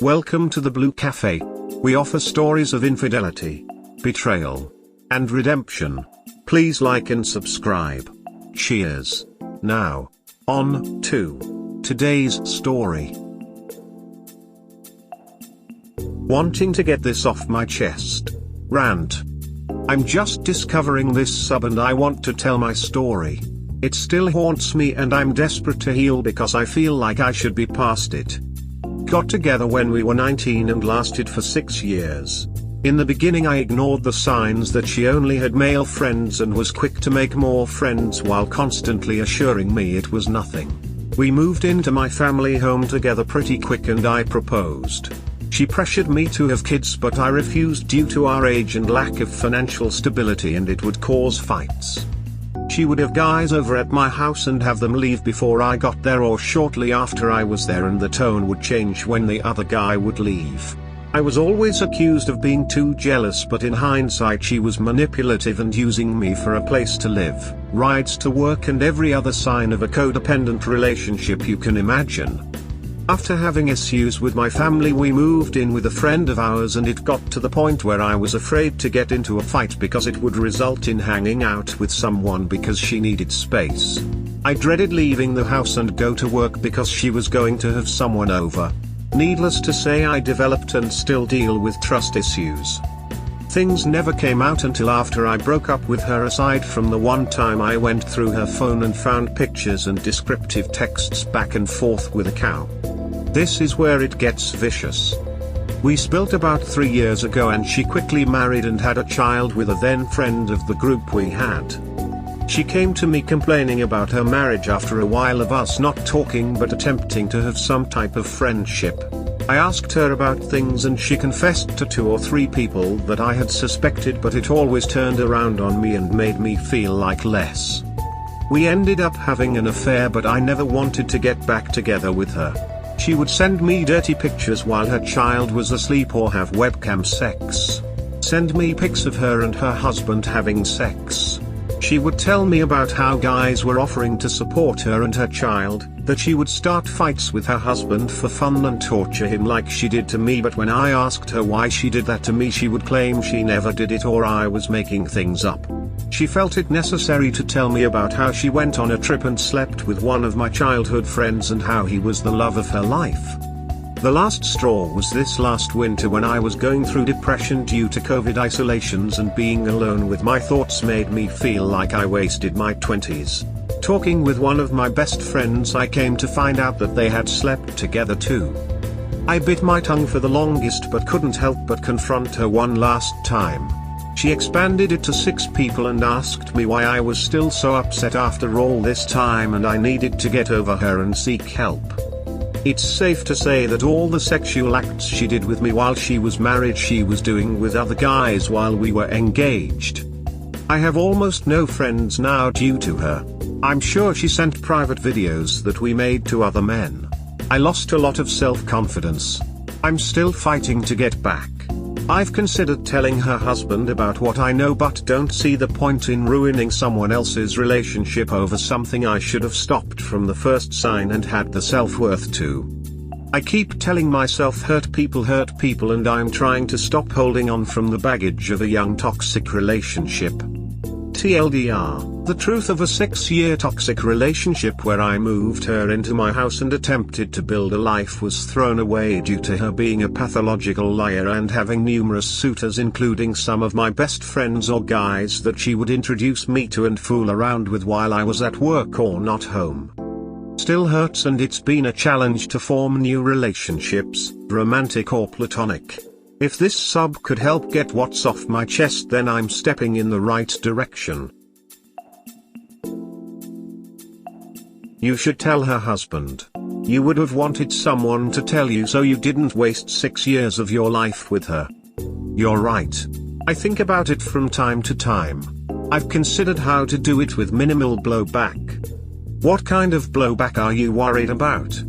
Welcome to the Blue Cafe. We offer stories of infidelity, betrayal, and redemption. Please like and subscribe. Cheers. Now, on to today's story. Wanting to get this off my chest. Rant. I'm just discovering this sub and I want to tell my story. It still haunts me and I'm desperate to heal because I feel like I should be past it. Got together when we were 19 and lasted for 6 years. In the beginning I ignored the signs that she only had male friends and was quick to make more friends while constantly assuring me it was nothing. We moved into my family home together pretty quick and I proposed. She pressured me to have kids but I refused due to our age and lack of financial stability and it would cause fights. She would have guys over at my house and have them leave before I got there or shortly after I was there, and the tone would change when the other guy would leave. I was always accused of being too jealous, but in hindsight she was manipulative and using me for a place to live, rides to work and every other sign of a codependent relationship you can imagine. After having issues with my family we moved in with a friend of ours and it got to the point where I was afraid to get into a fight because it would result in hanging out with someone because she needed space. I dreaded leaving the house and go to work because she was going to have someone over. Needless to say I developed and still deal with trust issues. Things never came out until after I broke up with her, aside from the one time I went through her phone and found pictures and descriptive texts back and forth with a cow. This is where it gets vicious. We split about 3 years ago and she quickly married and had a child with a then friend of the group we had. She came to me complaining about her marriage after a while of us not talking but attempting to have some type of friendship. I asked her about things and she confessed to 2 or 3 people that I had suspected, but it always turned around on me and made me feel like less. We ended up having an affair but I never wanted to get back together with her. She would send me dirty pictures while her child was asleep or have webcam sex. Send me pics of her and her husband having sex. She would tell me about how guys were offering to support her and her child, that she would start fights with her husband for fun and torture him like she did to me, but when I asked her why she did that to me she would claim she never did it or I was making things up. She felt it necessary to tell me about how she went on a trip and slept with one of my childhood friends and how he was the love of her life. The last straw was this last winter when I was going through depression due to COVID isolations, and being alone with my thoughts made me feel like I wasted my 20s. Talking with one of my best friends I came to find out that they had slept together too. I bit my tongue for the longest but couldn't help but confront her one last time. She expanded it to 6 people and asked me why I was still so upset after all this time, and I needed to get over her and seek help. It's safe to say that all the sexual acts she did with me while she was married she was doing with other guys while we were engaged. I have almost no friends now due to her. I'm sure she sent private videos that we made to other men. I lost a lot of self-confidence. I'm still fighting to get back. I've considered telling her husband about what I know but don't see the point in ruining someone else's relationship over something I should have stopped from the first sign and had the self-worth to. I keep telling myself hurt people and I'm trying to stop holding on from the baggage of a young toxic relationship. TLDR, the truth of a 6-year toxic relationship where I moved her into my house and attempted to build a life was thrown away due to her being a pathological liar and having numerous suitors, including some of my best friends or guys that she would introduce me to and fool around with while I was at work or not home. Still hurts, and it's been a challenge to form new relationships, romantic or platonic. If this sub could help get what's off my chest, then I'm stepping in the right direction. You should tell her husband. You would have wanted someone to tell you so you didn't waste 6 years of your life with her. You're right. I think about it from time to time. I've considered how to do it with minimal blowback. What kind of blowback are you worried about?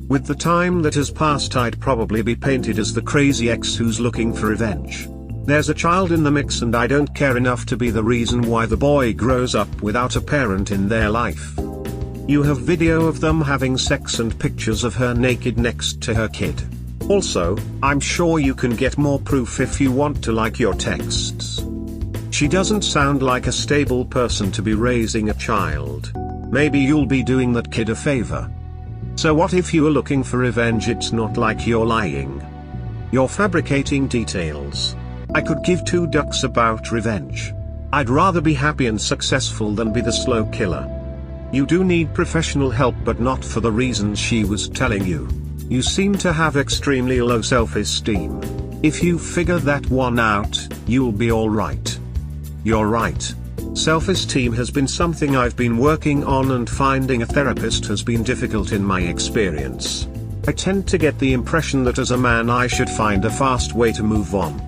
With the time that has passed I'd probably be painted as the crazy ex who's looking for revenge. There's a child in the mix and I don't care enough to be the reason why the boy grows up without a parent in their life. You have video of them having sex and pictures of her naked next to her kid. Also, I'm sure you can get more proof if you want to, like your texts. She doesn't sound like a stable person to be raising a child. Maybe you'll be doing that kid a favor. So what if you are looking for revenge? It's not like you're lying. You're fabricating details. I could give two ducks about revenge. I'd rather be happy and successful than be the slow killer. You do need professional help, but not for the reasons she was telling you. You seem to have extremely low self-esteem. If you figure that one out, you'll be alright. You're right. Self-esteem has been something I've been working on, and finding a therapist has been difficult in my experience. I tend to get the impression that as a man I should find a fast way to move on.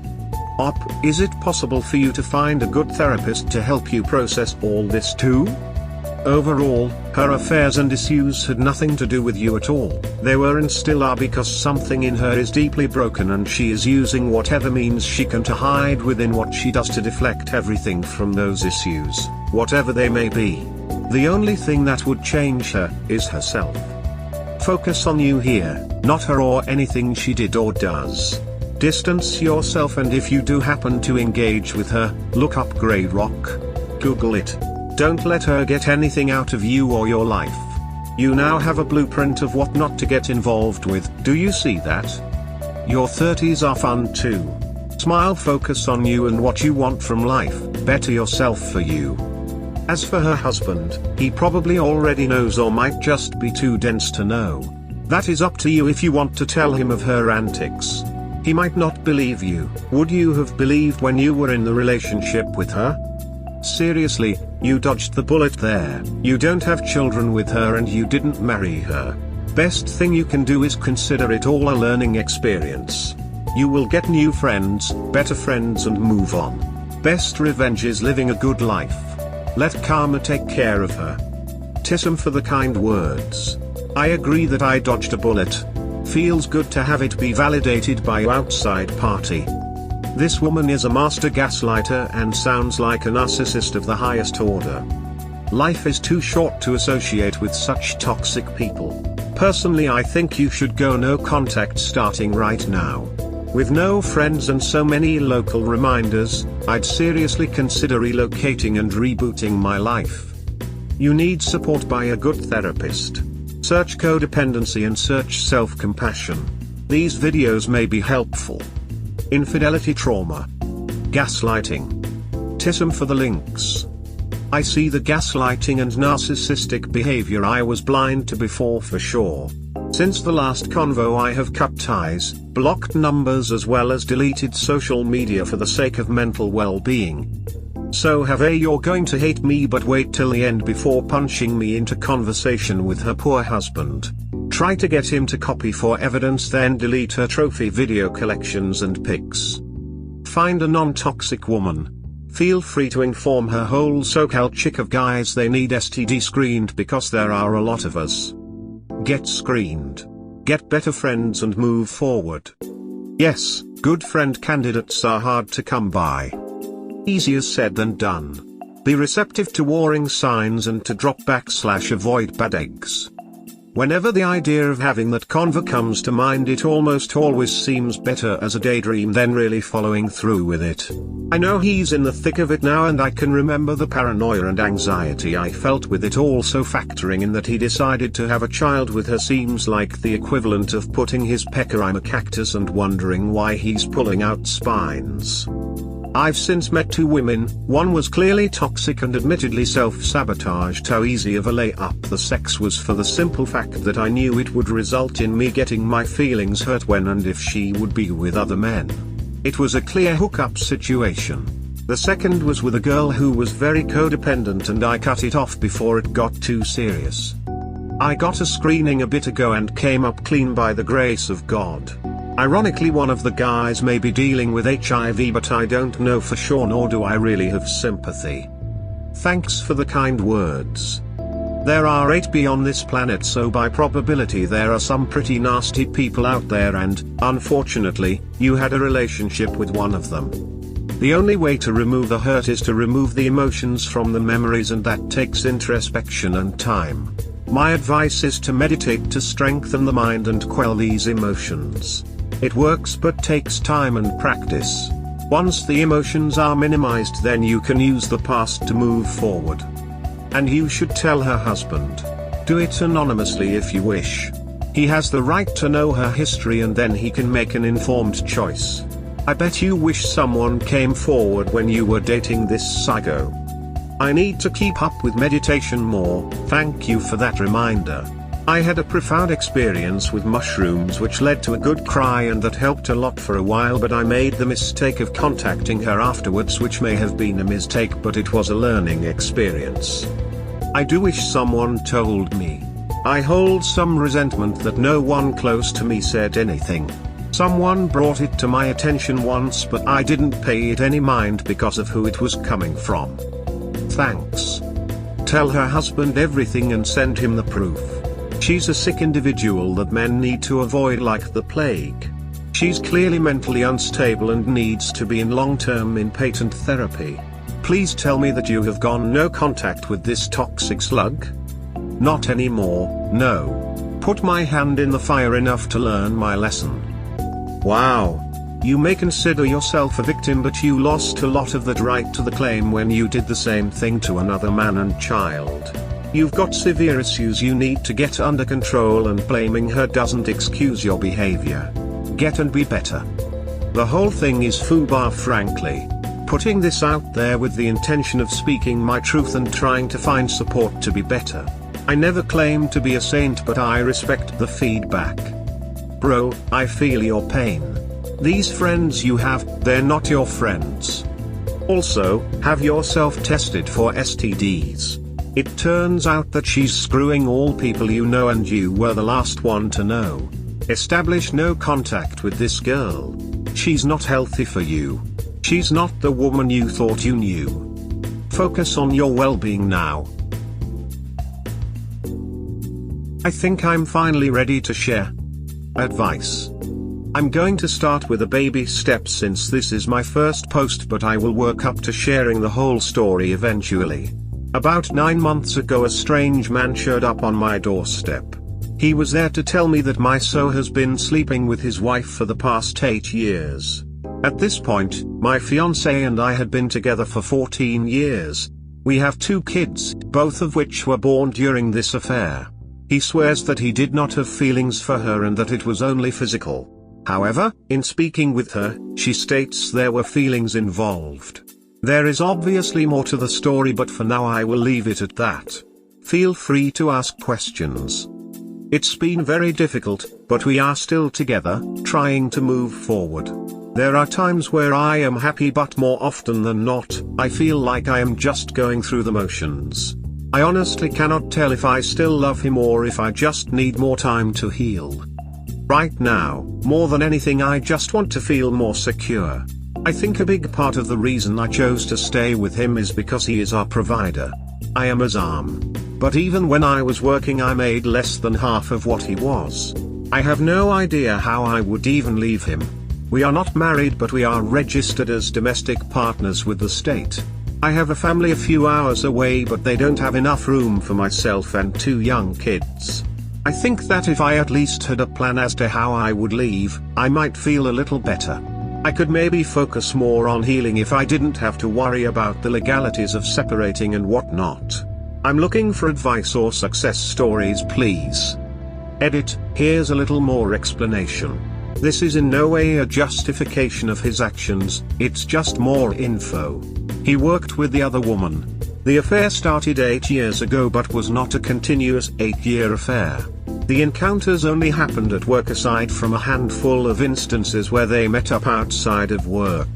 Is it possible for you to find a good therapist to help you process all this too? Overall, her affairs and issues had nothing to do with you at all. They were and still are because something in her is deeply broken, and she is using whatever means she can to hide within what she does to deflect everything from those issues, whatever they may be. The only thing that would change her is herself. Focus on you here, not her or anything she did or does. Distance yourself, and if you do happen to engage with her, look up Grey Rock. Google it. Don't let her get anything out of you or your life. You now have a blueprint of what not to get involved with. Do you see that? Your 30s are fun too. Smile, focus on you and what you want from life, better yourself for you. As for her husband, he probably already knows or might just be too dense to know. That is up to you if you want to tell him of her antics. He might not believe you. Would you have believed when you were in the relationship with her? Seriously, you dodged the bullet there. You don't have children with her and you didn't marry her. Best thing you can do is consider it all a learning experience. You will get new friends, better friends, and move on. Best revenge is living a good life. Let karma take care of her. Tism for the kind words. I agree that I dodged a bullet. Feels good to have it be validated by your outside party. This woman is a master gaslighter and sounds like a narcissist of the highest order. Life is too short to associate with such toxic people. Personally, I think you should go no contact starting right now. With no friends and so many local reminders, I'd seriously consider relocating and rebooting my life. You need support by a good therapist. Search codependency and search self-compassion. These videos may be helpful. Infidelity trauma. Gaslighting. TBC for the links. I see the gaslighting and narcissistic behavior I was blind to before for sure. Since the last convo I have cut ties, blocked numbers, as well as deleted social media for the sake of mental well-being. So you're going to hate me, but wait till the end before punching me into conversation with her poor husband. Try to get him to copy for evidence, then delete her trophy video collections and pics. Find a non-toxic woman. Feel free to inform her whole SoCal chick of guys they need STD screened, because there are a lot of us. Get screened. Get better friends and move forward. Yes, good friend candidates are hard to come by. Easier said than done. Be receptive to warning signs and to avoid bad eggs. Whenever the idea of having that convo comes to mind, it almost always seems better as a daydream than really following through with it. I know he's in the thick of it now, and I can remember the paranoia and anxiety I felt with it all, so factoring in that he decided to have a child with her seems like the equivalent of putting his pecker in a cactus and wondering why he's pulling out spines. I've since met two women. One was clearly toxic and admittedly self-sabotaged. How easy of a layup the sex was, for the simple fact that I knew it would result in me getting my feelings hurt when and if she would be with other men. It was a clear hookup situation. The second was with a girl who was very codependent, and I cut it off before it got too serious. I got a screening a bit ago and came up clean by the grace of God. Ironically, one of the guys may be dealing with HIV, but I don't know for sure, nor do I really have sympathy. Thanks for the kind words. There are 8 on this planet, so by probability there are some pretty nasty people out there, and, unfortunately, you had a relationship with one of them. The only way to remove the hurt is to remove the emotions from the memories, and that takes introspection and time. My advice is to meditate to strengthen the mind and quell these emotions. It works but takes time and practice. Once the emotions are minimized, then you can use the past to move forward. And you should tell her husband. Do it anonymously if you wish. He has the right to know her history and then he can make an informed choice. I bet you wish someone came forward when you were dating this psycho. I need to keep up with meditation more, thank you for that reminder. I had a profound experience with mushrooms which led to a good cry and that helped a lot for a while, but I made the mistake of contacting her afterwards, which may have been a mistake, but it was a learning experience. I do wish someone told me. I hold some resentment that no one close to me said anything. Someone brought it to my attention once, but I didn't pay it any mind because of who it was coming from. Thanks. Tell her husband everything and send him the proof. She's a sick individual that men need to avoid like the plague. She's clearly mentally unstable and needs to be in long-term inpatient therapy. Please tell me that you have gone no contact with this toxic slug? Not anymore, no. Put my hand in the fire enough to learn my lesson. Wow. You may consider yourself a victim, but you lost a lot of that right to the claim when you did the same thing to another man and child. You've got severe issues you need to get under control, and blaming her doesn't excuse your behavior. Get and be better. The whole thing is FUBAR, frankly. Putting this out there with the intention of speaking my truth and trying to find support to be better. I never claim to be a saint, but I respect the feedback. Bro, I feel your pain. These friends you have, they're not your friends. Also, have yourself tested for STDs. It turns out that she's screwing all people you know, and you were the last one to know. Establish no contact with this girl. She's not healthy for you. She's not the woman you thought you knew. Focus on your well-being now. I think I'm finally ready to share advice. I'm going to start with a baby steps since this is my first post, but I will work up to sharing the whole story eventually. About 9 months ago, a strange man showed up on my doorstep. He was there to tell me that my son has been sleeping with his wife for the past 8 years. At this point, my fiancé and I had been together for 14 years. We have 2 kids, both of which were born during this affair. He swears that he did not have feelings for her and that it was only physical. However, in speaking with her, she states there were feelings involved. There is obviously more to the story, but for now I will leave it at that. Feel free to ask questions. It's been very difficult, but we are still together, trying to move forward. There are times where I am happy, but more often than not, I feel like I am just going through the motions. I honestly cannot tell if I still love him or if I just need more time to heal. Right now, more than anything, I just want to feel more secure. I think a big part of the reason I chose to stay with him is because he is our provider. I am his arm. But even when I was working, I made less than half of what he was. I have no idea how I would even leave him. We are not married, but we are registered as domestic partners with the state. I have a family a few hours away, but they don't have enough room for myself and 2 young kids. I think that if I at least had a plan as to how I would leave, I might feel a little better. I could maybe focus more on healing if I didn't have to worry about the legalities of separating and whatnot. I'm looking for advice or success stories, please. Edit, here's a little more explanation. This is in no way a justification of his actions, it's just more info. He worked with the other woman. The affair started 8 years ago but was not a continuous 8-year affair. The encounters only happened at work, aside from a handful of instances where they met up outside of work.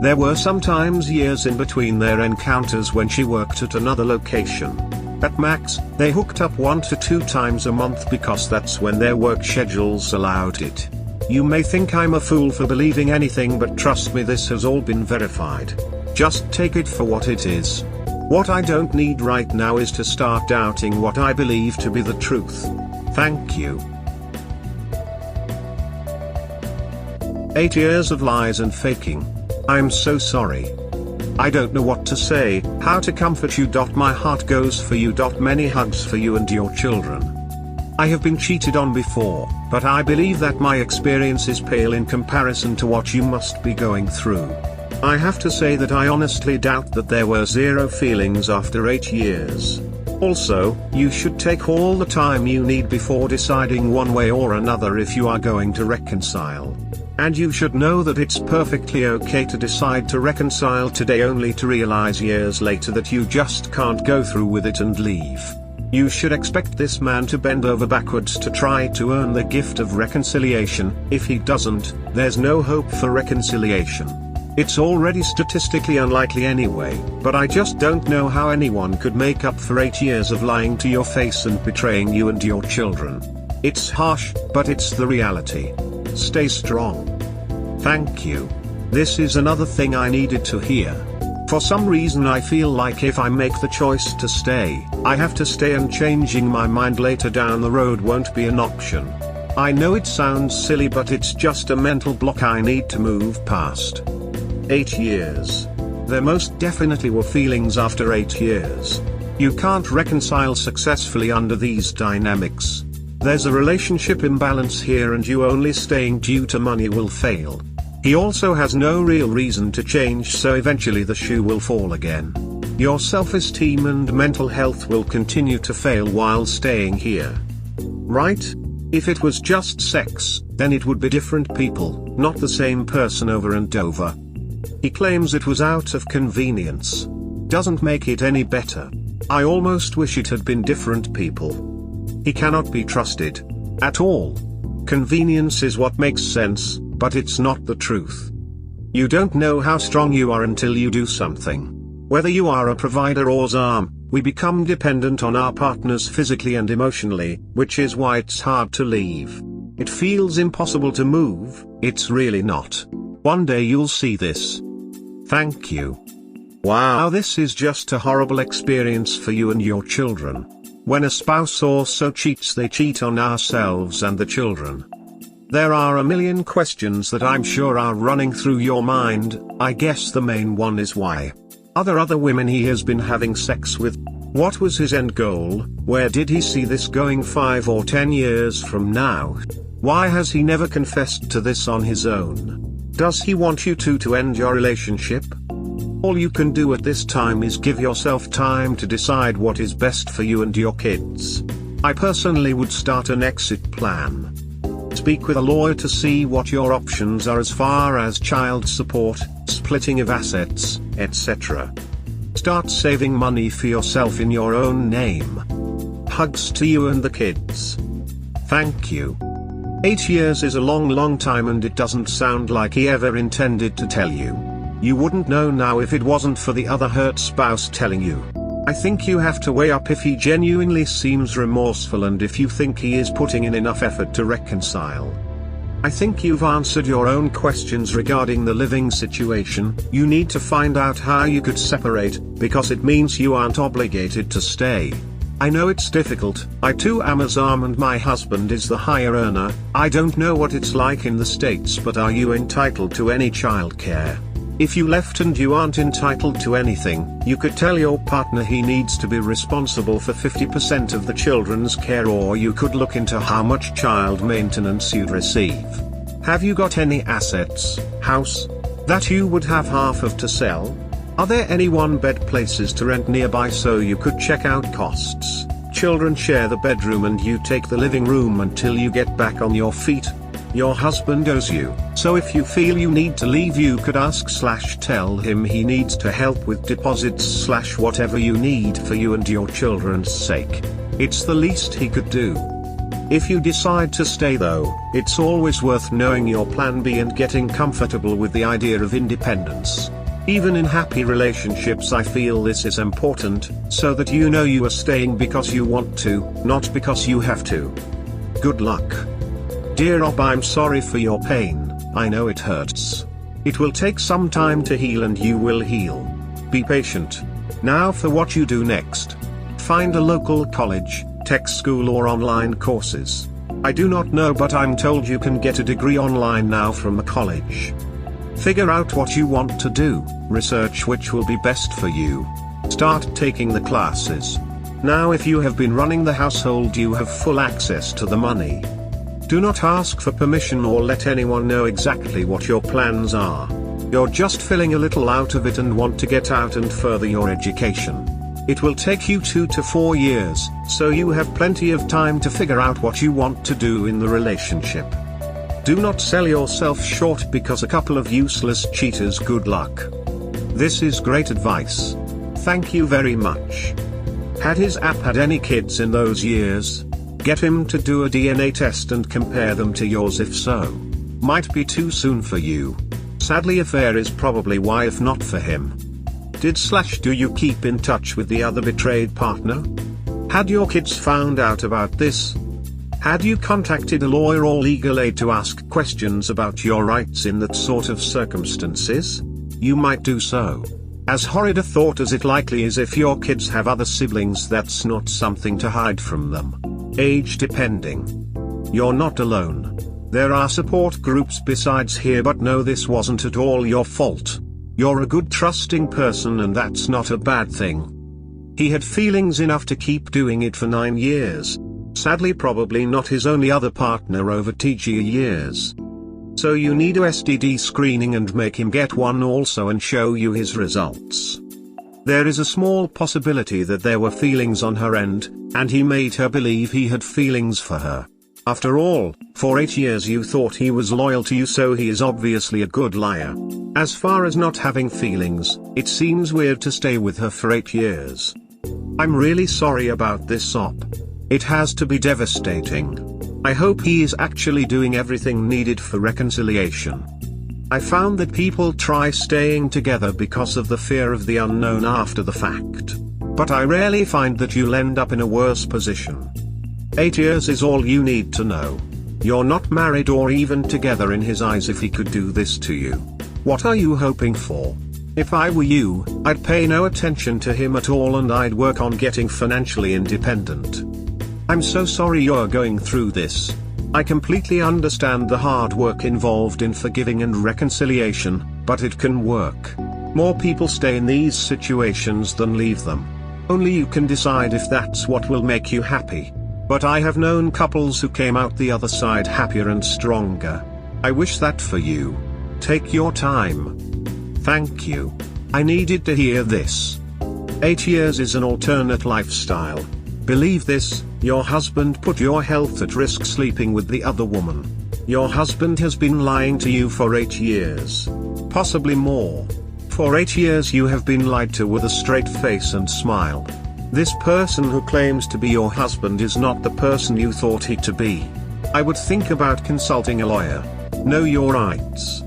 There were sometimes years in between their encounters when she worked at another location. At max, they hooked up 1 to 2 times a month because that's when their work schedules allowed it. You may think I'm a fool for believing anything, but trust me, this has all been verified. Just take it for what it is. What I don't need right now is to start doubting what I believe to be the truth. Thank you. 8 years of lies and faking. I'm so sorry. I don't know what to say, how to comfort you. My heart goes for you. Many hugs for you and your children. I have been cheated on before, but I believe that my experience is pale in comparison to what you must be going through. I have to say that I honestly doubt that there were zero feelings after 8 years. Also, you should take all the time you need before deciding one way or another if you are going to reconcile. And you should know that it's perfectly okay to decide to reconcile today only to realize years later that you just can't go through with it and leave. You should expect this man to bend over backwards to try to earn the gift of reconciliation. If he doesn't, there's no hope for reconciliation. It's already statistically unlikely anyway, but I just don't know how anyone could make up for 8 years of lying to your face and betraying you and your children. It's harsh, but it's the reality. Stay strong. Thank you. This is another thing I needed to hear. For some reason I feel like if I make the choice to stay, I have to stay, and changing my mind later down the road won't be an option. I know it sounds silly, but it's just a mental block I need to move past. 8 years. There most definitely were feelings after 8 years. You can't reconcile successfully under these dynamics. There's a relationship imbalance here, and you only staying due to money will fail. He also has no real reason to change, so eventually the shoe will fall again. Your self-esteem and mental health will continue to fail while staying here. Right? If it was just sex, then it would be different people, not the same person over and over. He claims it was out of convenience. Doesn't make it any better. I almost wish it had been different people. He cannot be trusted. At all. Convenience is what makes sense, but it's not the truth. You don't know how strong you are until you do something. Whether you are a provider or ZAM, we become dependent on our partners physically and emotionally, which is why it's hard to leave. It feels impossible to move. It's really not. One day you'll see this. Thank you. Wow, this is just a horrible experience for you and your children. When a spouse also cheats, they cheat on ourselves and the children. There are a million questions that I'm sure are running through your mind. I guess the main one is why. Are there other women he has been having sex with? What was his end goal? Where did he see this going 5 or 10 years from now? Why has he never confessed to this on his own? Does he want you to end your relationship? All you can do at this time is give yourself time to decide what is best for you and your kids. I personally would start an exit plan. Speak with a lawyer to see what your options are as far as child support, splitting of assets, etc. Start saving money for yourself in your own name. Hugs to you and the kids. Thank you. 8 years is a long time, and it doesn't sound like he ever intended to tell you. You wouldn't know now if it wasn't for the other hurt spouse telling you. I think you have to weigh up if he genuinely seems remorseful and if you think he is putting in enough effort to reconcile. I think you've answered your own questions regarding the living situation. You need to find out how you could separate, because it means you aren't obligated to stay. I know it's difficult. I too am a ZAM and my husband is the higher earner. I don't know what it's like in the States, but are you entitled to any childcare? If you left and you aren't entitled to anything, you could tell your partner he needs to be responsible for 50% of the children's care, or you could look into how much child maintenance you'd receive. Have you got any assets, house, that you would have half of to sell? Are there any one-bed places to rent nearby so you could check out costs? Children share the bedroom and you take the living room until you get back on your feet. Your husband owes you, so if you feel you need to leave, you could ask/tell him he needs to help with deposits/whatever you need for you and your children's sake. It's the least he could do. If you decide to stay though, it's always worth knowing your plan B and getting comfortable with the idea of independence. Even in happy relationships, I feel this is important, so that you know you are staying because you want to, not because you have to. Good luck. Dear Rob, I'm sorry for your pain. I know it hurts. It will take some time to heal and you will heal. Be patient. Now for what you do next. Find a local college, tech school or online courses. I do not know, but I'm told you can get a degree online now from a college. Figure out what you want to do, research which will be best for you. Start taking the classes. Now if you have been running the household, you have full access to the money. Do not ask for permission or let anyone know exactly what your plans are. You're just feeling a little out of it and want to get out and further your education. It will take you 2 to 4 years, so you have plenty of time to figure out what you want to do in the relationship. Do not sell yourself short because a couple of useless cheaters. Good luck. This is great advice. Thank you very much. Had his app had any kids in those years? Get him to do a DNA test and compare them to yours if so. Might be too soon for you. Sadly, affair is probably why, if not for him. Do you keep in touch with the other betrayed partner? Had your kids found out about this? Had you contacted a lawyer or legal aid to ask questions about your rights in that sort of circumstances? You might do so. As horrid a thought as it likely is, if your kids have other siblings, that's not something to hide from them. Age depending. You're not alone. There are support groups besides here, but no, this wasn't at all your fault. You're a good, trusting person, and that's not a bad thing. He had feelings enough to keep doing it for 9 years. Sadly, probably not his only other partner over TG years. So you need a STD screening and make him get one also and show you his results. There is a small possibility that there were feelings on her end, and he made her believe he had feelings for her. After all, for 8 years you thought he was loyal to you, so he is obviously a good liar. As far as not having feelings, it seems weird to stay with her for 8 years. I'm really sorry about this, Op. It has to be devastating. I hope he is actually doing everything needed for reconciliation. I found that people try staying together because of the fear of the unknown after the fact. But I rarely find that you'll end up in a worse position. 8 years is all you need to know. You're not married or even together in his eyes if he could do this to you. What are you hoping for? If I were you, I'd pay no attention to him at all and I'd work on getting financially independent. I'm so sorry you're going through this. I completely understand the hard work involved in forgiving and reconciliation, but it can work. More people stay in these situations than leave them. Only you can decide if that's what will make you happy. But I have known couples who came out the other side happier and stronger. I wish that for you. Take your time. Thank you. I needed to hear this. 8 years is an alternate lifestyle. Believe this, your husband put your health at risk sleeping with the other woman. Your husband has been lying to you for 8 years. Possibly more. For 8 years you have been lied to with a straight face and smile. This person who claims to be your husband is not the person you thought he to be. I would think about consulting a lawyer. Know your rights.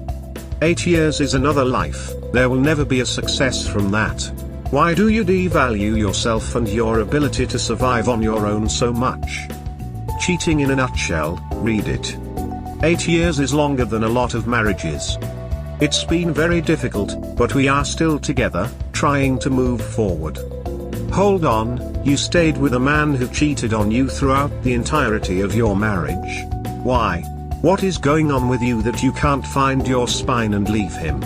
8 years is another life, there will never be a success from that. Why do you devalue yourself and your ability to survive on your own so much? Cheating in a nutshell, read it. 8 years is longer than a lot of marriages. It's been very difficult, but we are still together, trying to move forward. Hold on, you stayed with a man who cheated on you throughout the entirety of your marriage. Why? What is going on with you that you can't find your spine and leave him?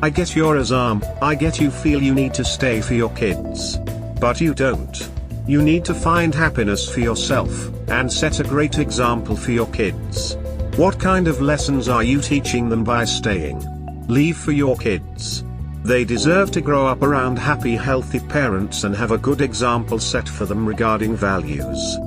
I get your Azam, I get you feel you need to stay for your kids. But you don't. You need to find happiness for yourself, and set a great example for your kids. What kind of lessons are you teaching them by staying? Leave for your kids. They deserve to grow up around happy, healthy parents and have a good example set for them regarding values.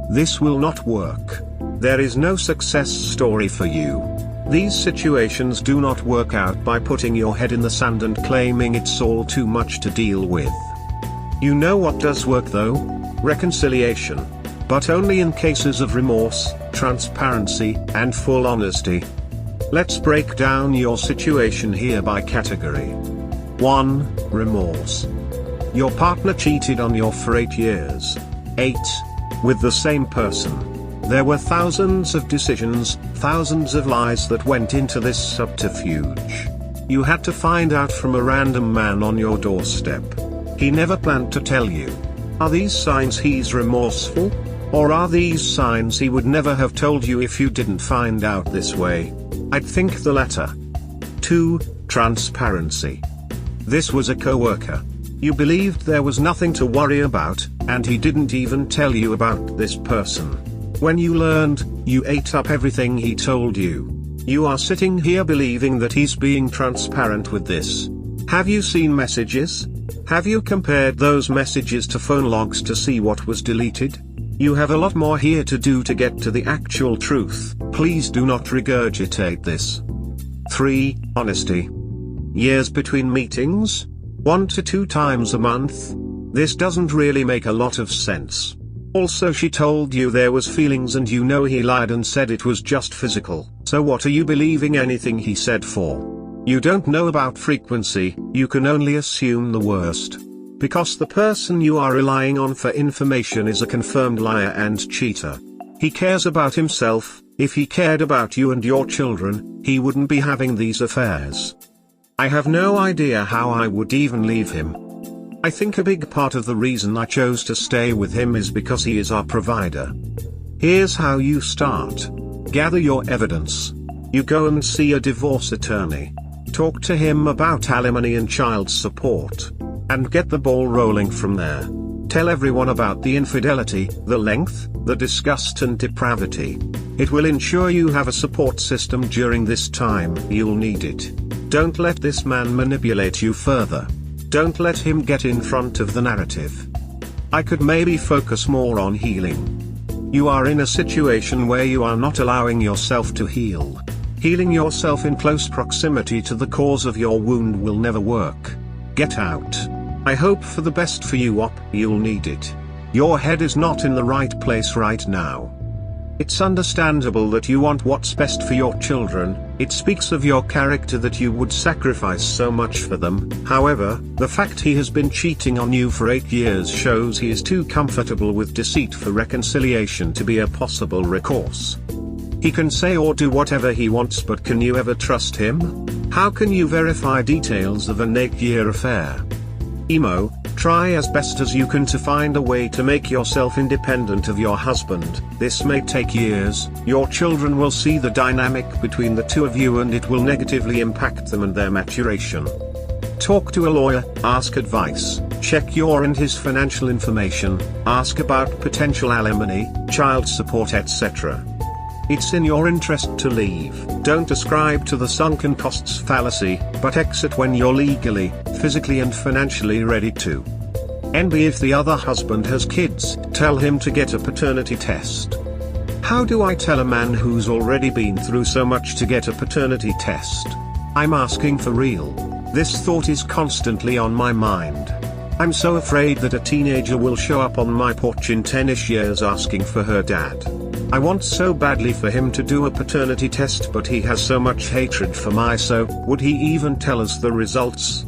This will not work. There is no success story for you. These situations do not work out by putting your head in the sand and claiming it's all too much to deal with. You know what does work though? Reconciliation. But only in cases of remorse, transparency, and full honesty. Let's break down your situation here by category. 1. Remorse. Your partner cheated on you for 8 years. 8. With the same person. There were thousands of decisions, thousands of lies that went into this subterfuge. You had to find out from a random man on your doorstep. He never planned to tell you. Are these signs he's remorseful? Or are these signs he would never have told you if you didn't find out this way? I'd think the latter. 2. Transparency. This was a coworker. You believed there was nothing to worry about, And he didn't even tell you about this person. When you learned, you ate up everything he told you. You are sitting here believing that he's being transparent with this. Have you seen messages? Have you compared those messages to phone logs to see what was deleted? You have a lot more here to do to get to the actual truth. Please do not regurgitate this. 3. Honesty. Years between meetings? 1 to 2 times a month? This doesn't really make a lot of sense. Also, she told you there was feelings and you know he lied and said it was just physical. So what are you believing anything he said for? You don't know about frequency, you can only assume the worst. Because the person you are relying on for information is a confirmed liar and cheater. He cares about himself. If he cared about you and your children, he wouldn't be having these affairs. I have no idea how I would even leave him. I think a big part of the reason I chose to stay with him is because he is our provider. Here's how you start. Gather your evidence. You go and see a divorce attorney. Talk to him about alimony and child support. And get the ball rolling from there. Tell everyone about the infidelity, the length, the disgust and depravity. It will ensure you have a support system during this time. You'll need it. Don't let this man manipulate you further. Don't let him get in front of the narrative. I could maybe focus more on healing. You are in a situation where you are not allowing yourself to heal. Healing yourself in close proximity to the cause of your wound will never work. Get out. I hope for the best for you, Op. You'll need it. Your head is not in the right place right now. It's understandable that you want what's best for your children. It speaks of your character that you would sacrifice so much for them. However, the fact he has been cheating on you for 8 years shows he is too comfortable with deceit for reconciliation to be a possible recourse. He can say or do whatever he wants, but can you ever trust him? How can you verify details of an 8-year affair? Emo, try as best as you can to find a way to make yourself independent of your husband. This may take years. Your children will see the dynamic between the two of you and it will negatively impact them and their maturation. Talk to a lawyer, ask advice, check your and his financial information, ask about potential alimony, child support, etc. It's in your interest to leave. Don't ascribe to the sunken costs fallacy, but exit when you're legally, physically and financially ready to. Envy if the other husband has kids, tell him to get a paternity test. How do I tell a man who's already been through so much to get a paternity test? I'm asking for real. This thought is constantly on my mind. I'm so afraid that a teenager will show up on my porch in 10-ish years asking for her dad. I want so badly for him to do a paternity test, but he has so much hatred for me, so would he even tell us the results?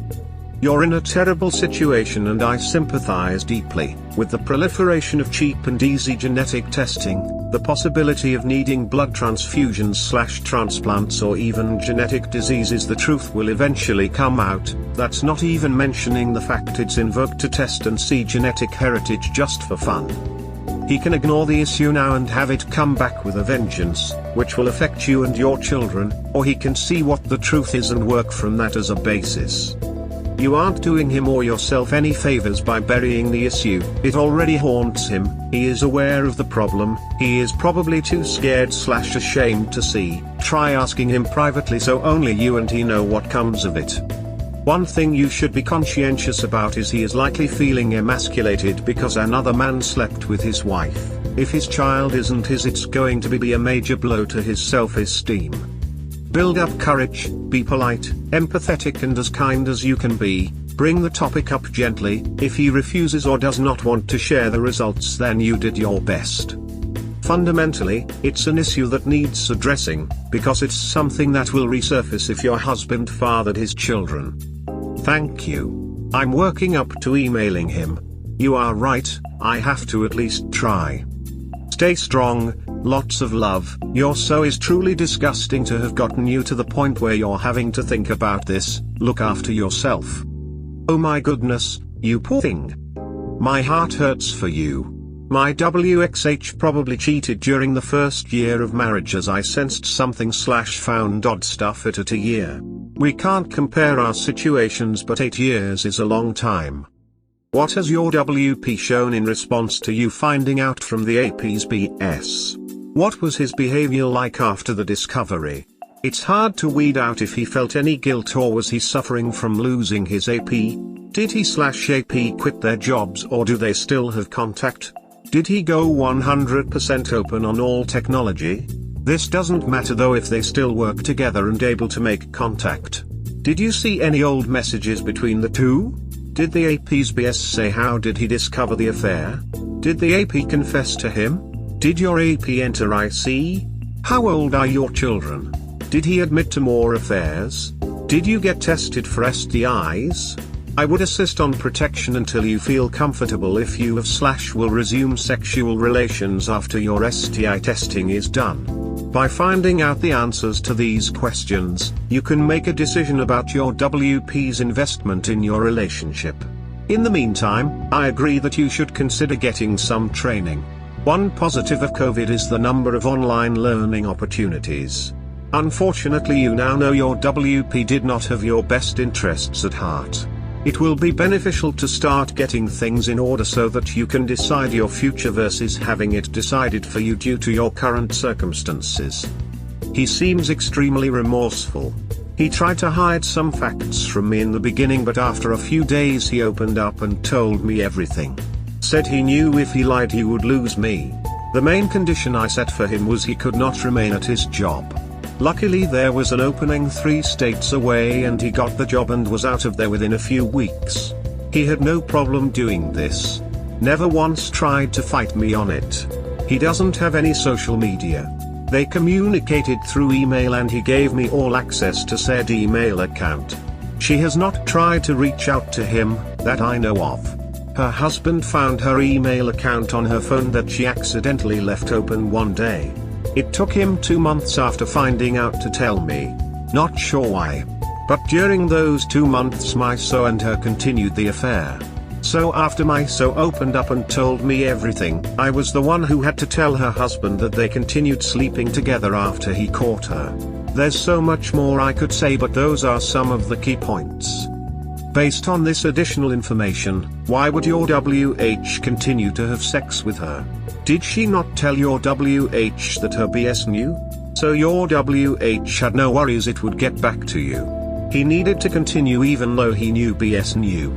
You're in a terrible situation and I sympathize deeply with the proliferation of cheap and easy genetic testing, the possibility of needing blood transfusions/transplants or even genetic diseases. The truth will eventually come out. That's not even mentioning the fact it's in vogue to test and see genetic heritage just for fun. He can ignore the issue now and have it come back with a vengeance, which will affect you and your children, or he can see what the truth is and work from that as a basis. You aren't doing him or yourself any favors by burying the issue. It already haunts him. He is aware of the problem. He is probably too scared/ashamed to see. Try asking him privately so only you and he know what comes of it. One thing you should be conscientious about is he is likely feeling emasculated because another man slept with his wife. If his child isn't his, it's going to be a major blow to his self-esteem. Build up courage, be polite, empathetic and as kind as you can be. Bring the topic up gently. If he refuses or does not want to share the results, then you did your best. Fundamentally, it's an issue that needs addressing, because it's something that will resurface if your husband fathered his children. Thank you. I'm working up to emailing him. You are right, I have to at least try. Stay strong, lots of love. Your so is truly disgusting to have gotten you to the point where you're having to think about this. Look after yourself. Oh my goodness, you poor thing. My heart hurts for you. My WXH probably cheated during the first year of marriage as I sensed something/found odd stuff at a year. We can't compare our situations, but 8 years is a long time. What has your WP shown in response to you finding out from the AP's BS? What was his behavior like after the discovery? It's hard to weed out if he felt any guilt or was he suffering from losing his AP? Did he/AP quit their jobs or do they still have contact? Did he go 100% open on all technology? This doesn't matter though if they still work together and able to make contact. Did you see any old messages between the two? Did the AP's BS say how did he discover the affair? Did the AP confess to him? Did your AP enter IC? How old are your children? Did he admit to more affairs? Did you get tested for STIs? I would assist on protection until you feel comfortable if you have/will resume sexual relations after your STI testing is done. By finding out the answers to these questions, you can make a decision about your WP's investment in your relationship. In the meantime, I agree that you should consider getting some training. One positive of COVID is the number of online learning opportunities. Unfortunately, you now know your WP did not have your best interests at heart. It will be beneficial to start getting things in order so that you can decide your future versus having it decided for you due to your current circumstances. He seems extremely remorseful. He tried to hide some facts from me in the beginning, but after a few days he opened up and told me everything. Said he knew if he lied he would lose me. The main condition I set for him was he could not remain at his job. Luckily there was an opening 3 states away and he got the job and was out of there within a few weeks. He had no problem doing this. Never once tried to fight me on it. He doesn't have any social media. They communicated through email and he gave me all access to said email account. She has not tried to reach out to him, that I know of. Her husband found her email account on her phone that she accidentally left open one day. It took him 2 months after finding out to tell me. Not sure why. But during those 2 months my so and her continued the affair. So after my so opened up and told me everything, I was the one who had to tell her husband that they continued sleeping together after he caught her. There's so much more I could say, but those are some of the key points. Based on this additional information, why would your WH continue to have sex with her? Did she not tell your WH that her BS knew? So your WH had no worries it would get back to you. He needed to continue even though he knew BS knew.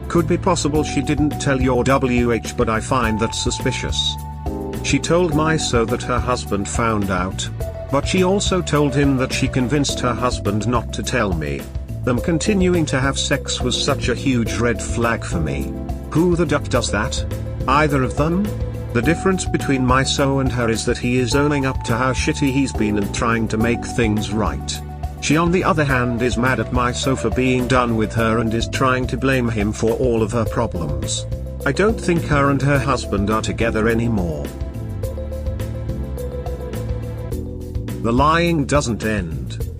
Could be possible she didn't tell your WH, but I find that suspicious. She told my so that her husband found out. But she also told him that she convinced her husband not to tell me. Them continuing to have sex was such a huge red flag for me. Who the duck does that? Either of them? The difference between my so and her is that he is owning up to how shitty he's been and trying to make things right. She on the other hand is mad at my so for being done with her and is trying to blame him for all of her problems. I don't think her and her husband are together anymore. The lying doesn't end.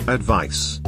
Advice.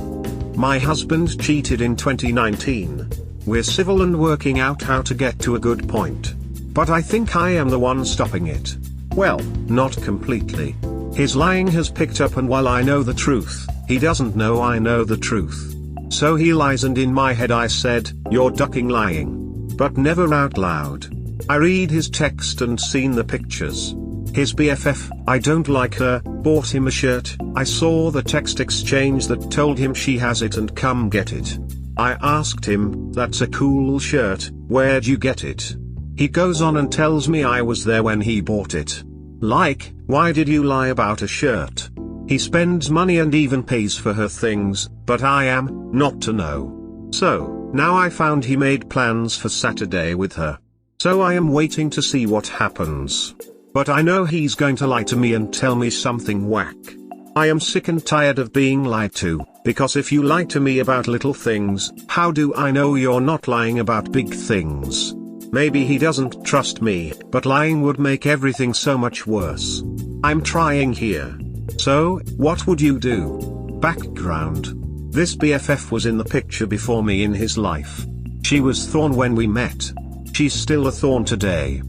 My husband cheated in 2019. We're civil and working out how to get to a good point. But I think I am the one stopping it. Well, not completely. His lying has picked up, and while I know the truth, he doesn't know I know the truth. So he lies, and in my head I said, "You're ducking lying." But never out loud. I read his text and seen the pictures. His BFF, I don't like her, bought him a shirt. I saw the text exchange that told him she has it and come get it. I asked him, "That's a cool shirt, where'd you get it?" He goes on and tells me I was there when he bought it. Like, why did you lie about a shirt? He spends money and even pays for her things, but I am not to know. So, now I found he made plans for Saturday with her. So I am waiting to see what happens. But I know he's going to lie to me and tell me something whack. I am sick and tired of being lied to, because if you lie to me about little things, how do I know you're not lying about big things? Maybe he doesn't trust me, but lying would make everything so much worse. I'm trying here. So, what would you do? Background. This BFF was in the picture before me in his life. She was thorn when we met. She's still a thorn today.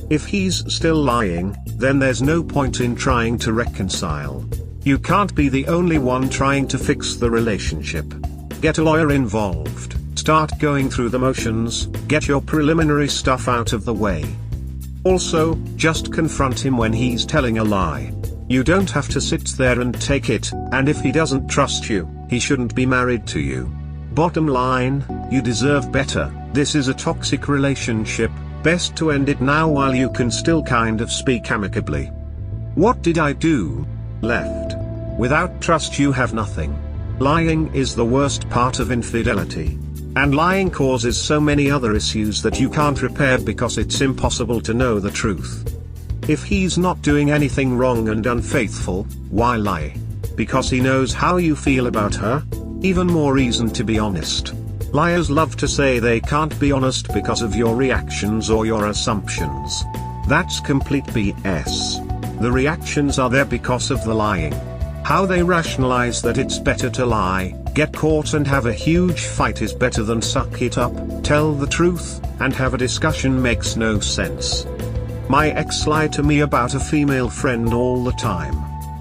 If he's still lying, then there's no point in trying to reconcile. You can't be the only one trying to fix the relationship. get a lawyer involved, start going through the motions, get your preliminary stuff out of the way. Also, just confront him when he's telling a lie. You don't have to sit there and take it, and if he doesn't trust you, he shouldn't be married to you. Bottom line, you deserve better. This is a toxic relationship, best to end it now while you can still kind of speak amicably. What did I do? Left. Without trust you have nothing. Lying is the worst part of infidelity. And lying causes so many other issues that you can't repair because it's impossible to know the truth. If he's not doing anything wrong and unfaithful, why lie? Because he knows how you feel about her? Even more reason to be honest. Liars love to say they can't be honest because of your reactions or your assumptions. That's complete BS. The reactions are there because of the lying. How they rationalize that it's better to lie, get caught and have a huge fight is better than suck it up, tell the truth, and have a discussion makes no sense. My ex lied to me about a female friend all the time.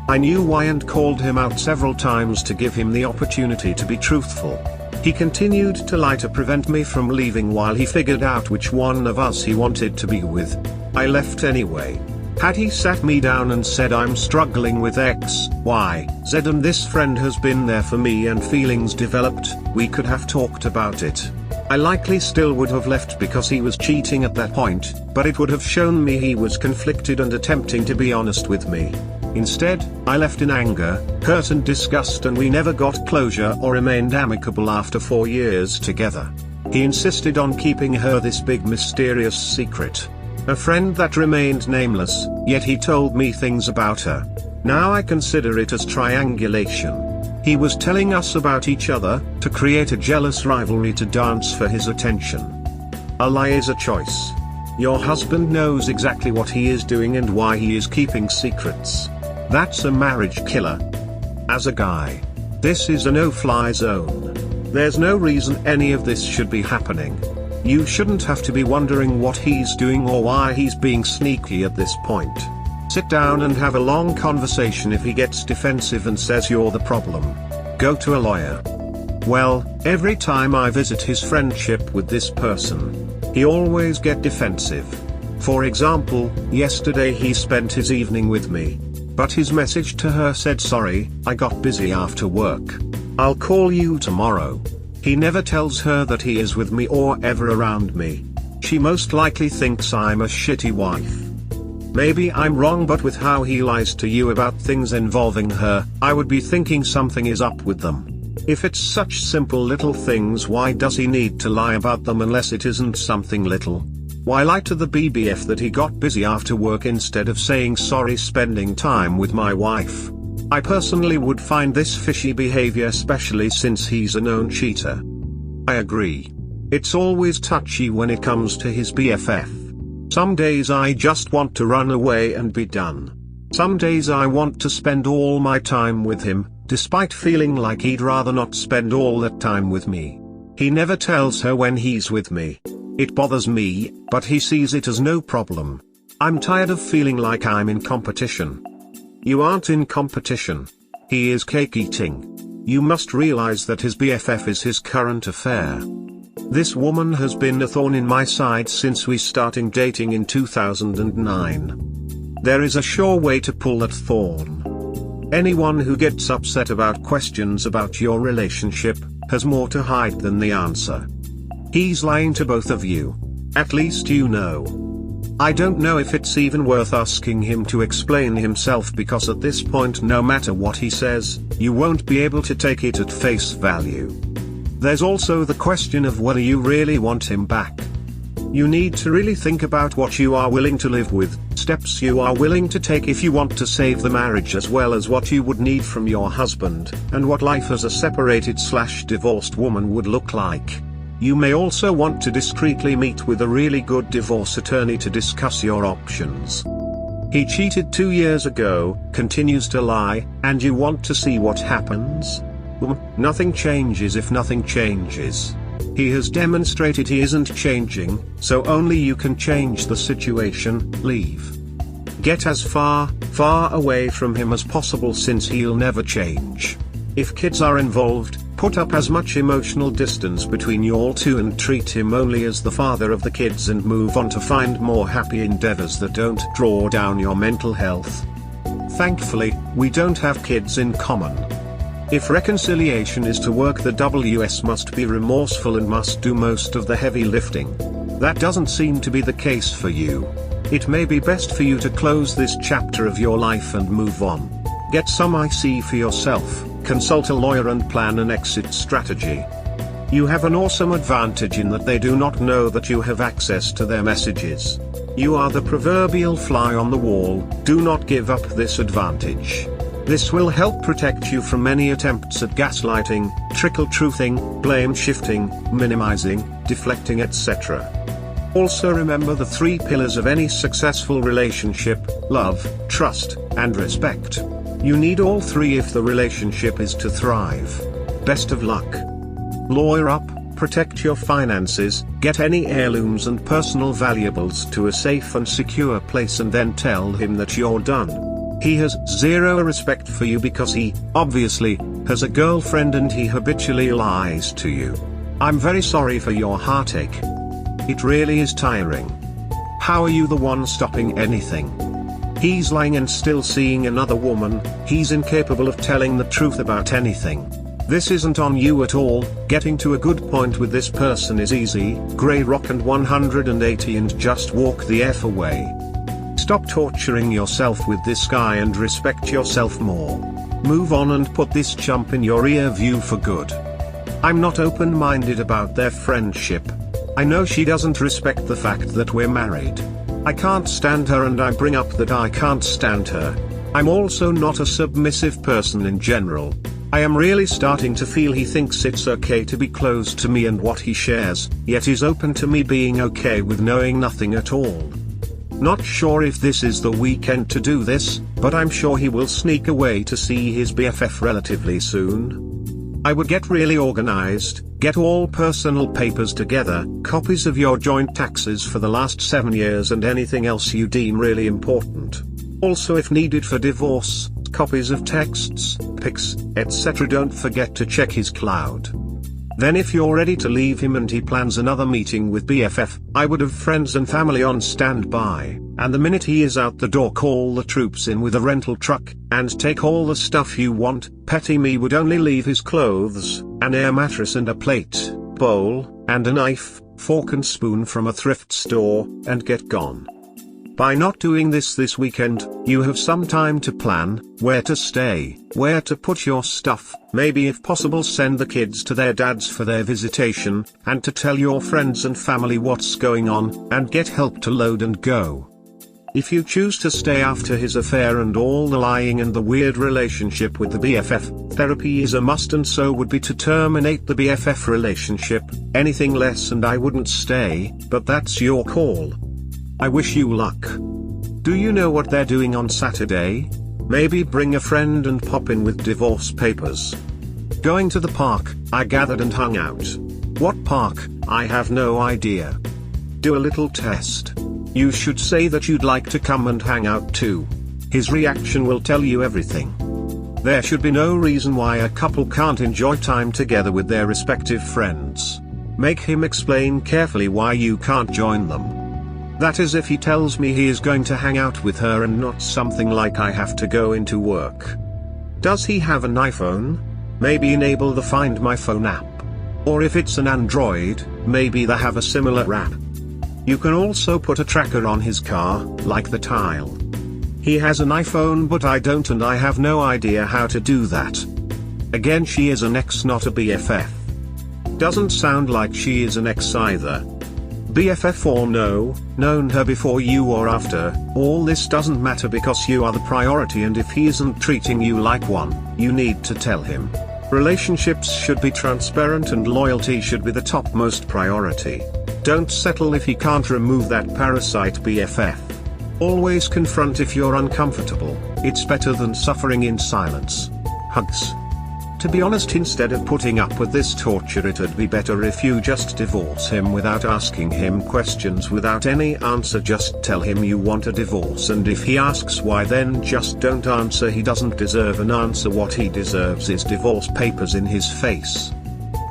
I knew why and called him out several times to give him the opportunity to be truthful. He continued to lie to prevent me from leaving while he figured out which one of us he wanted to be with. I left anyway. Had he sat me down and said I'm struggling with X, Y, Z and this friend has been there for me and feelings developed, we could have talked about it. I likely still would have left because he was cheating at that point, but it would have shown me he was conflicted and attempting to be honest with me. Instead, I left in anger, hurt and disgust, and we never got closure or remained amicable after 4 years together. He insisted on keeping her this big mysterious secret. A friend that remained nameless, yet he told me things about her. Now I consider it as triangulation. He was telling us about each other, to create a jealous rivalry to dance for his attention. A lie is a choice. Your husband knows exactly what he is doing and why he is keeping secrets. That's a marriage killer. As a guy, this is a no-fly zone. There's no reason any of this should be happening. You shouldn't have to be wondering what he's doing or why he's being sneaky at this point. Sit down and have a long conversation. If he gets defensive and says you're the problem, go to a lawyer. Well, every time I visit his friendship with this person, he always get defensive. For example, yesterday he spent his evening with me, but his message to her said sorry, I got busy after work. I'll call you tomorrow. He never tells her that he is with me or ever around me. She most likely thinks I'm a shitty wife. Maybe I'm wrong, but with how he lies to you about things involving her, I would be thinking something is up with them. If it's such simple little things, why does he need to lie about them unless it isn't something little? Why lie to the BBF that he got busy after work instead of saying sorry, spending time with my wife? I personally would find this fishy behavior, especially since he's a known cheater. I agree. It's always touchy when it comes to his BFF. Some days I just want to run away and be done. Some days I want to spend all my time with him, despite feeling like he'd rather not spend all that time with me. He never tells her when he's with me. It bothers me, but he sees it as no problem. I'm tired of feeling like I'm in competition. You aren't in competition. He is cake eating. You must realize that his BFF is his current affair. This woman has been a thorn in my side since we started dating in 2009. There is a sure way to pull that thorn. Anyone who gets upset about questions about your relationship, has more to hide than the answer. He's lying to both of you. At least you know. I don't know if it's even worth asking him to explain himself, because at this point no matter what he says, you won't be able to take it at face value. There's also the question of whether you really want him back. You need to really think about what you are willing to live with, steps you are willing to take if you want to save the marriage, as well as what you would need from your husband, and what life as a separated/divorced woman would look like. You may also want to discreetly meet with a really good divorce attorney to discuss your options. He cheated 2 years ago, continues to lie, and you want to see what happens? Nothing changes if nothing changes. He has demonstrated he isn't changing, so only you can change the situation. Leave. Get as far away from him as possible, since he'll never change. If kids are involved, Put up as much emotional distance between you all two and treat him only as the father of the kids and move on to find more happy endeavors that don't draw down your mental health. Thankfully, we don't have kids in common. If reconciliation is to work, the WS must be remorseful and must do most of the heavy lifting. That doesn't seem to be the case for you. It may be best for you to close this chapter of your life and move on. Get some IC for yourself, consult a lawyer and plan an exit strategy. You have an awesome advantage in that they do not know that you have access to their messages. You are the proverbial fly on the wall. Do not give up this advantage. This will help protect you from any attempts at gaslighting, trickle-truthing, blame-shifting, minimizing, deflecting, etc. Also remember the 3 pillars of any successful relationship: love, trust, and respect. You need all 3 if the relationship is to thrive. Best of luck. Lawyer up, protect your finances, get any heirlooms and personal valuables to a safe and secure place, and then tell him that you're done. He has zero respect for you because he, obviously, has a girlfriend and he habitually lies to you. I'm very sorry for your heartache. It really is tiring. How are you the one stopping anything? He's lying and still seeing another woman. He's incapable of telling the truth about anything. This isn't on you at all. Getting to a good point with this person is easy. Grey rock and 180 and just walk the F away. Stop torturing yourself with this guy and respect yourself more. Move on and put this chump in your rear view for good. I'm not open-minded about their friendship. I know she doesn't respect the fact that we're married. I can't stand her and I bring up that I can't stand her. I'm also not a submissive person in general. I am really starting to feel he thinks it's okay to be close to me and what he shares, yet is open to me being okay with knowing nothing at all. Not sure if this is the weekend to do this, but I'm sure he will sneak away to see his BFF relatively soon. I would get really organized, get all personal papers together, copies of your joint taxes for the last 7 years and anything else you deem really important. Also, if needed for divorce, copies of texts, pics, etc. Don't forget to check his cloud. Then if you're ready to leave him and he plans another meeting with BFF, I would have friends and family on standby, and the minute he is out the door call the troops in with a rental truck, and take all the stuff you want. Petty me would only leave his clothes, an air mattress and a plate, bowl, and a knife, fork and spoon from a thrift store, and get gone. By not doing this weekend, you have some time to plan where to stay, where to put your stuff, maybe if possible send the kids to their dads for their visitation, and to tell your friends and family what's going on, and get help to load and go. If you choose to stay after his affair and all the lying and the weird relationship with the BFF, therapy is a must, and so would be to terminate the BFF relationship. Anything less and I wouldn't stay, but that's your call. I wish you luck. Do you know what they're doing on Saturday? Maybe bring a friend and pop in with divorce papers. Going to the park, I gathered and hung out. What park? I have no idea. Do a little test. You should say that you'd like to come and hang out too. His reaction will tell you everything. There should be no reason why a couple can't enjoy time together with their respective friends. Make him explain carefully why you can't join them. That is if he tells me he is going to hang out with her and not something like I have to go into work. Does he have an iPhone? Maybe enable the Find My Phone app. Or if it's an Android, maybe they have a similar app. You can also put a tracker on his car, like the Tile. He has an iPhone but I don't, and I have no idea how to do that. Again, she is an ex, not a BFF. Doesn't sound like she is an ex either. BFF or no, known her before you or after, all this doesn't matter because you are the priority, and if he isn't treating you like one, you need to tell him. Relationships should be transparent and loyalty should be the topmost priority. Don't settle if he can't remove that parasite BFF. Always confront if you're uncomfortable. It's better than suffering in silence. Hugs. To be honest, instead of putting up with this torture, it'd be better if you just divorce him without asking him questions without any answer. Just tell him you want a divorce, and if he asks why, then just don't answer. He doesn't deserve an answer. What he deserves is divorce papers in his face.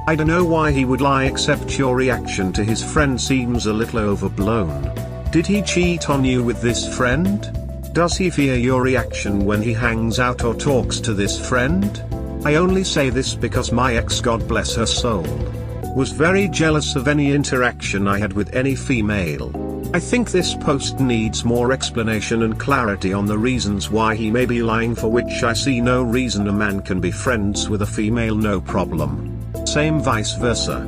I don't know why he would lie, except your reaction to his friend seems a little overblown. Did he cheat on you with this friend? Does he fear your reaction when he hangs out or talks to this friend? I only say this because my ex, God bless her soul, was very jealous of any interaction I had with any female. I think this post needs more explanation and clarity on the reasons why he may be lying, for which I see no reason. A man can be friends with a female, no problem. Same vice versa.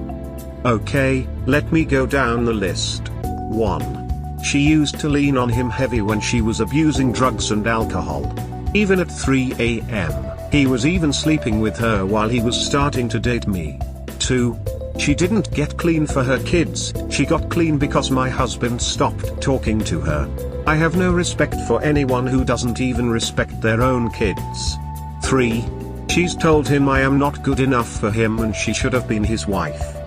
Okay, let me go down the list. 1. She used to lean on him heavy when she was abusing drugs and alcohol. Even at 3 a.m., he was even sleeping with her while he was starting to date me. 2. She didn't get clean for her kids, she got clean because my husband stopped talking to her. I have no respect for anyone who doesn't even respect their own kids. 3. She's told him I am not good enough for him and she should have been his wife.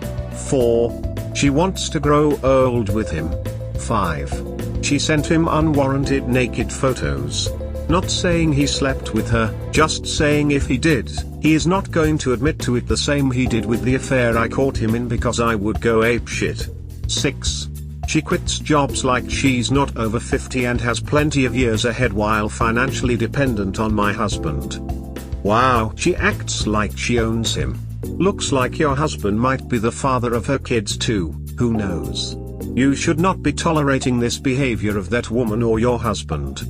4. She wants to grow old with him. 5. She sent him unwarranted naked photos. Not saying he slept with her, just saying if he did, he is not going to admit to it. The same he did with the affair I caught him in because I would go apeshit. 6. She quits jobs like she's not over 50 and has plenty of years ahead while financially dependent on my husband. Wow, she acts like she owns him. Looks like your husband might be the father of her kids too, who knows? You should not be tolerating this behavior of that woman or your husband.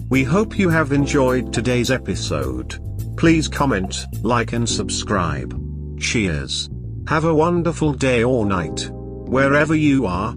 We hope you have enjoyed today's episode. Please comment, like and subscribe. Cheers. Have a wonderful day or night, wherever you are.